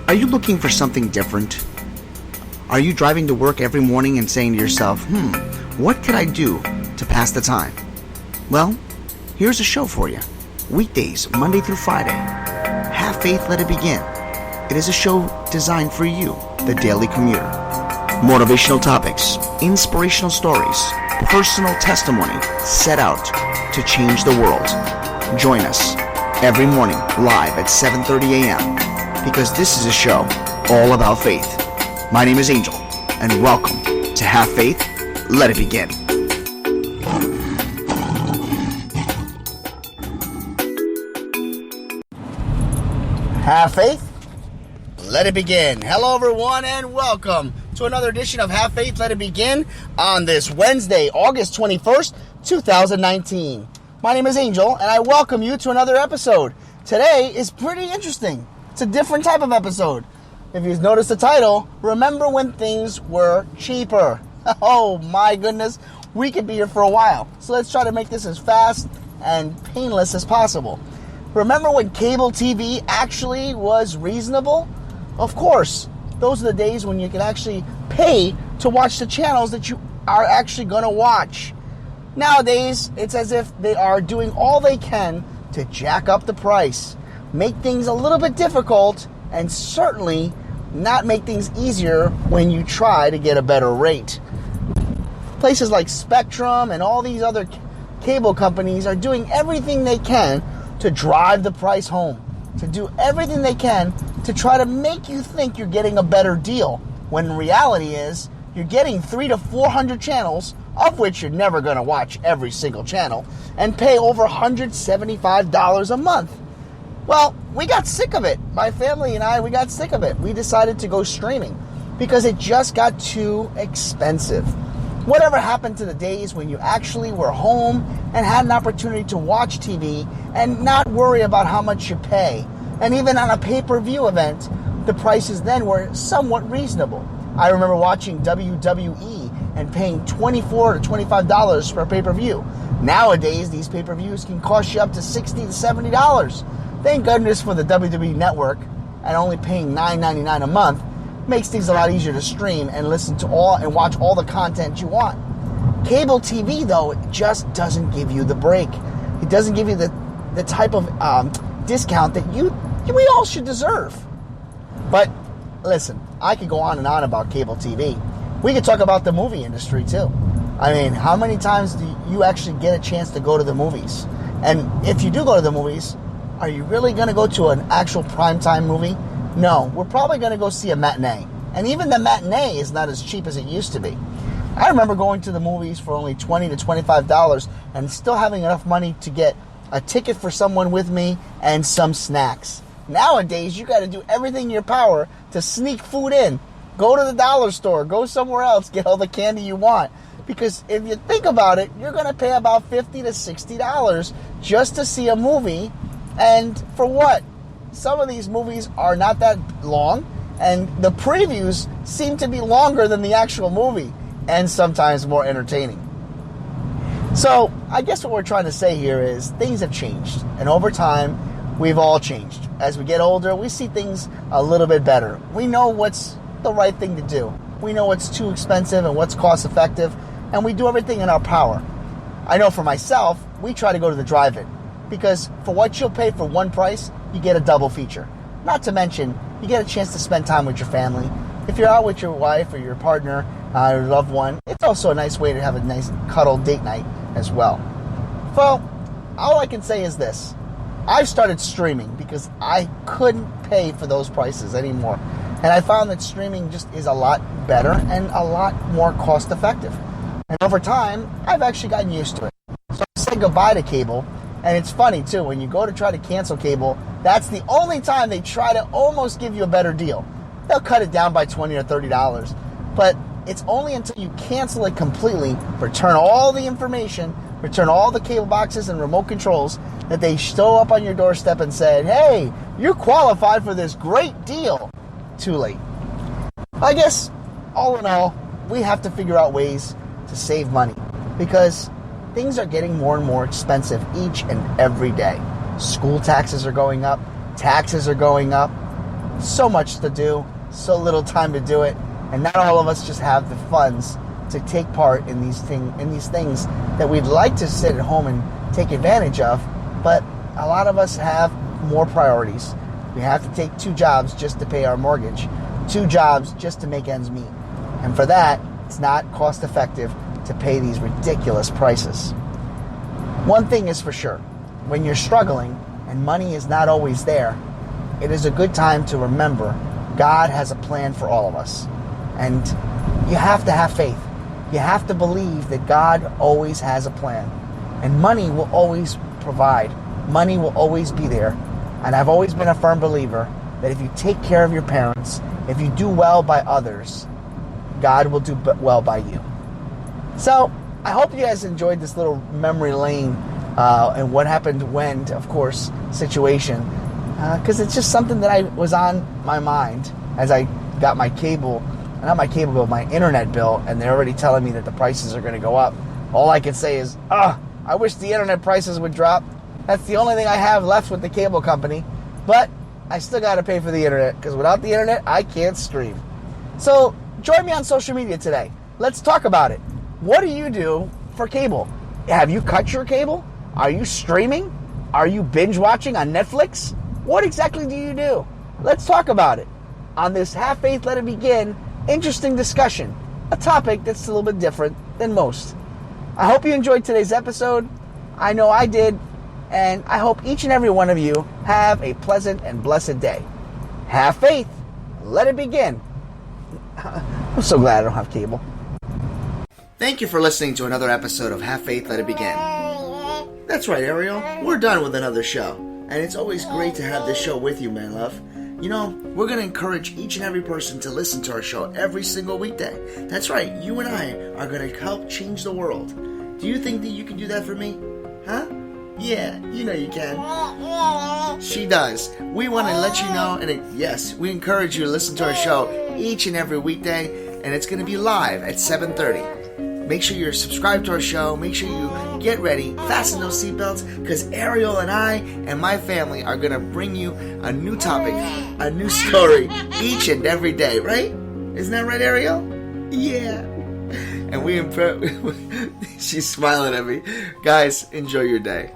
Are you looking for something different? Are you driving to work every morning and saying to yourself, what could I do to pass the time? Well, here's a show for you. Weekdays, Monday through Friday. Have Faith, Let It Begin. It is a show designed for you, the daily commuter. Motivational topics, inspirational stories, personal testimony set out to change the world. Join us every morning live at 7:30 a.m. because this is a show all about faith. My name is Angel, and welcome to Have Faith, Let It Begin. Have faith, let it begin. Hello, everyone, and welcome to another edition of Have Faith, Let It Begin on this Wednesday, August 21st, 2019. My name is Angel, and I welcome you to another episode. Today is pretty interesting. It's a different type of episode. If you've noticed the title, remember when things were cheaper. Oh my goodness, we could be here for a while. So let's try to make this as fast and painless as possible. Remember when cable TV actually was reasonable? Of course, those are the days when you can actually pay to watch the channels that you are actually going to watch. Nowadays, it's as if they are doing all they can to jack up the price, make things a little bit difficult, and certainly not make things easier when you try to get a better rate. Places like Spectrum and all these other cable companies are doing everything they can to drive the price home, to do everything they can to try to make you think you're getting a better deal, when in reality is you're getting 300 to 400 channels, of which you're never going to watch every single channel, and pay over $175 a month. Well, we got sick of it. My family and I, we got sick of it. We decided to go streaming because it just got too expensive. Whatever happened to the days when you actually were home and had an opportunity to watch TV and not worry about how much you pay? And even on a pay-per-view event, the prices then were somewhat reasonable. I remember watching WWE and paying $24 to $25 for a pay-per-view. Nowadays, these pay-per-views can cost you up to $60 to $70. Thank goodness for the WWE Network, and only paying $9.99 a month makes things a lot easier to stream and listen to all and watch all the content you want. Cable TV, though, it just doesn't give you the break. It doesn't give you the type of discount that we all should deserve. But listen, I could go on and on about cable TV. We could talk about the movie industry too. I mean, how many times do you actually get a chance to go to the movies? And if you do go to the movies, are you really going to go to an actual primetime movie? No, we're probably going to go see a matinee. And even the matinee is not as cheap as it used to be. I remember going to the movies for only $20 to $25 and still having enough money to get a ticket for someone with me and some snacks. Nowadays, you got to do everything in your power to sneak food in. Go to the dollar store, go somewhere else, get all the candy you want. Because if you think about it, you're going to pay about $50 to $60 just to see a movie. And for what? Some of these movies are not that long, and the previews seem to be longer than the actual movie, and sometimes more entertaining. So, I guess what we're trying to say here is things have changed, and over time, we've all changed. As we get older, we see things a little bit better. We know what's the right thing to do. We know what's too expensive and what's cost effective, and we do everything in our power. I know for myself, we try to go to the drive-in, because for what you'll pay for one price, you get a double feature. Not to mention, you get a chance to spend time with your family. If you're out with your wife or your partner or loved one, it's also a nice way to have a nice cuddle date night as well. Well, all I can say is this. I've started streaming because I couldn't pay for those prices anymore. And I found that streaming just is a lot better and a lot more cost effective. And over time, I've actually gotten used to it. So I said goodbye to cable. And it's funny, too, when you go to try to cancel cable, that's the only time they try to almost give you a better deal. They'll cut it down by $20 or $30. But it's only until you cancel it completely, return all the information, return all the cable boxes and remote controls, that they show up on your doorstep and said, hey, you're qualified for this great deal. Too late. I guess, all in all, we have to figure out ways to save money, because things are getting more and more expensive each and every day. School taxes are going up. Taxes are going up. so much to do, so little time to do it, and not all of us just have the funds to take part in these things that we'd like to sit at home and take advantage of, but a lot of us have more priorities. We have to take 2 jobs just to pay our mortgage, 2 jobs just to make ends meet. And for that, it's not cost effective to pay these ridiculous prices. One thing is for sure, when you're struggling and money is not always there, it is a good time to remember God has a plan for all of us. And you have to have faith. You have to believe that God always has a plan. And money will always provide. Money will always be there. And I've always been a firm believer that if you take care of your parents, if you do well by others, God will do well by you. So, I hope you guys enjoyed this little memory lane and what happened when, of course, situation. Because it's just something that I was on my mind as I got my cable, not my cable bill, my internet bill, and they're already telling me that the prices are going to go up. All I can say is, I wish the internet prices would drop. That's the only thing I have left with the cable company. But I still got to pay for the internet, because without the internet, I can't stream. So join me on social media today. Let's talk about it. What do you do for cable? Have you cut your cable? Are you streaming? Are you binge watching on Netflix? What exactly do you do? Let's talk about it on this Have Faith, Let It Begin interesting discussion, a topic that's a little bit different than most. I hope you enjoyed today's episode. I know I did, and I hope each and every one of you have a pleasant and blessed day. Have faith. Let it begin. I'm so glad I don't have cable. Thank you for listening to another episode of Have Faith, Let It Begin. That's right, Ariel. We're done with another show. And it's always great to have this show with you, my love. You know, we're going to encourage each and every person to listen to our show every single weekday. That's right, you and I are going to help change the world. Do you think that you can do that for me? Huh? Yeah, you know you can. She does. We want to let you know, and yes, we encourage you to listen to our show each and every weekday, and it's going to be live at 7:30. Make sure you're subscribed to our show. Make sure you get ready, fasten those seatbelts, because Ariel and I and my family are going to bring you a new topic, a new story each and every day, right? Isn't that right, Ariel? Yeah. And she's smiling at me. Guys, enjoy your day.